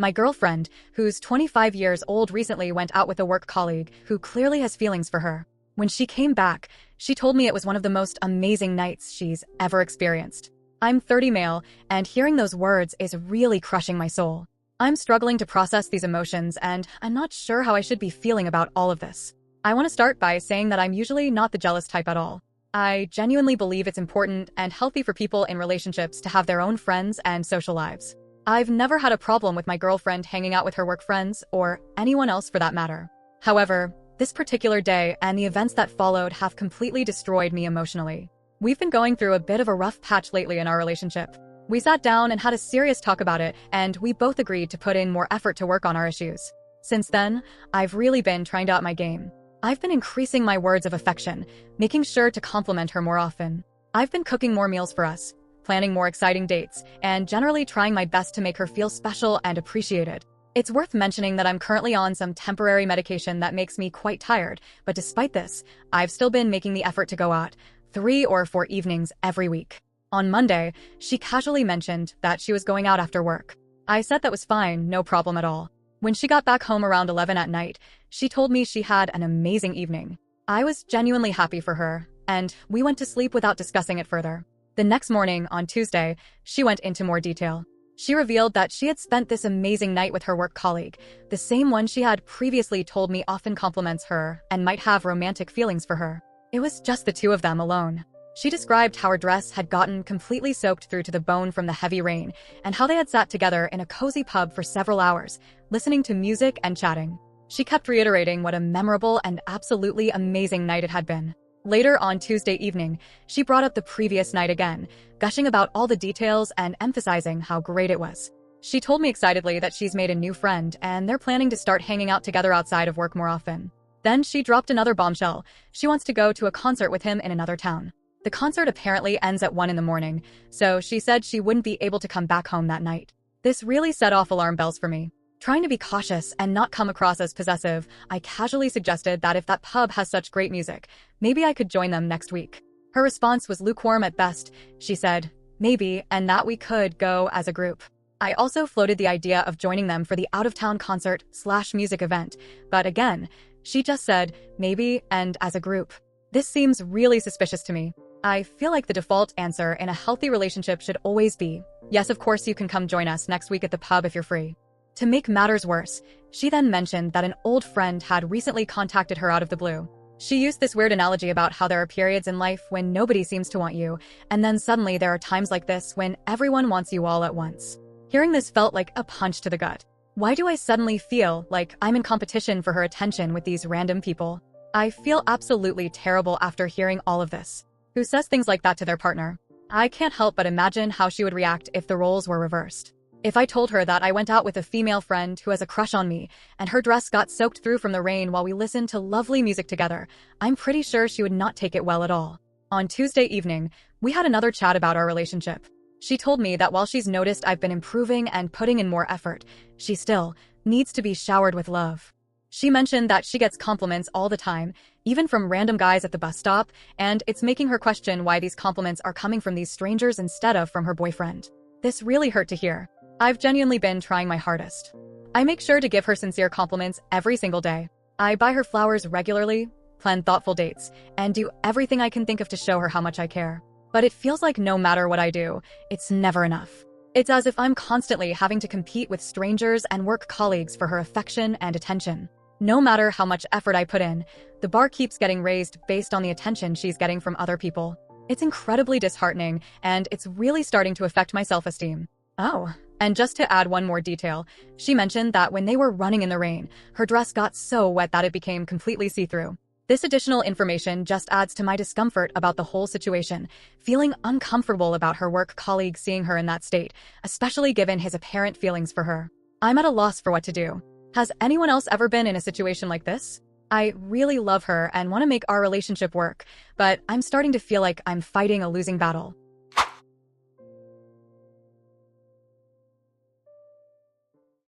My girlfriend, who's 25 years old, recently went out with a work colleague who clearly has feelings for her. When she came back, she told me it was one of the most amazing nights she's ever experienced. I'm 30 male, and hearing those words is really crushing my soul. I'm struggling to process these emotions, and I'm not sure how I should be feeling about all of this. I want to start by saying that I'm usually not the jealous type at all. I genuinely believe it's important and healthy for people in relationships to have their own friends and social lives. I've never had a problem with my girlfriend hanging out with her work friends, or anyone else for that matter. However, this particular day and the events that followed have completely destroyed me emotionally. We've been going through a bit of a rough patch lately in our relationship. We sat down and had a serious talk about it, and we both agreed to put in more effort to work on our issues. Since then, I've really been trying to up my game. I've been increasing my words of affection, making sure to compliment her more often. I've been cooking more meals for us, planning more exciting dates, and generally trying my best to make her feel special and appreciated. It's worth mentioning that I'm currently on some temporary medication that makes me quite tired, but despite this, I've still been making the effort to go out 3 or 4 evenings every week. On Monday, she casually mentioned that she was going out after work. I said that was fine, no problem at all. When she got back home around 11 at night, she told me she had an amazing evening. I was genuinely happy for her, and we went to sleep without discussing it further. The next morning, on Tuesday, she went into more detail. She revealed that she had spent this amazing night with her work colleague, the same one she had previously told me often compliments her and might have romantic feelings for her. It was just the two of them alone. She described how her dress had gotten completely soaked through to the bone from the heavy rain, and how they had sat together in a cozy pub for several hours, listening to music and chatting. She kept reiterating what a memorable and absolutely amazing night it had been. Later on Tuesday evening, she brought up the previous night again, gushing about all the details and emphasizing how great it was. She told me excitedly that she's made a new friend and they're planning to start hanging out together outside of work more often. Then she dropped another bombshell. She wants to go to a concert with him in another town. The concert apparently ends at 1 in the morning, so she said she wouldn't be able to come back home that night. This really set off alarm bells for me. Trying to be cautious and not come across as possessive, I casually suggested that if that pub has such great music, maybe I could join them next week. Her response was lukewarm at best. She said, maybe, and that we could go as a group. I also floated the idea of joining them for the out-of-town concert/music event, but again, she just said, maybe, and as a group. This seems really suspicious to me. I feel like the default answer in a healthy relationship should always be, yes, of course you can come join us next week at the pub if you're free. To make matters worse, she then mentioned that an old friend had recently contacted her out of the blue. She used this weird analogy about how there are periods in life when nobody seems to want you, and then suddenly there are times like this when everyone wants you all at once. Hearing this felt like a punch to the gut. Why do I suddenly feel like I'm in competition for her attention with these random people? I feel absolutely terrible after hearing all of this. Who says things like that to their partner? I can't help but imagine how she would react if the roles were reversed. If I told her that I went out with a female friend who has a crush on me, and her dress got soaked through from the rain while we listened to lovely music together, I'm pretty sure she would not take it well at all. On Tuesday evening, we had another chat about our relationship. She told me that while she's noticed I've been improving and putting in more effort, she still needs to be showered with love. She mentioned that she gets compliments all the time, even from random guys at the bus stop, and it's making her question why these compliments are coming from these strangers instead of from her boyfriend. This really hurt to hear. I've genuinely been trying my hardest. I make sure to give her sincere compliments every single day. I buy her flowers regularly, plan thoughtful dates, and do everything I can think of to show her how much I care. But it feels like no matter what I do, it's never enough. It's as if I'm constantly having to compete with strangers and work colleagues for her affection and attention. No matter how much effort I put in, the bar keeps getting raised based on the attention she's getting from other people. It's incredibly disheartening, and it's really starting to affect my self-esteem. Oh, and just to add one more detail, she mentioned that when they were running in the rain, her dress got so wet that it became completely see-through. This additional information just adds to my discomfort about the whole situation, feeling uncomfortable about her work colleague seeing her in that state, especially given his apparent feelings for her. I'm at a loss for what to do. Has anyone else ever been in a situation like this? I really love her and want to make our relationship work, but I'm starting to feel like I'm fighting a losing battle.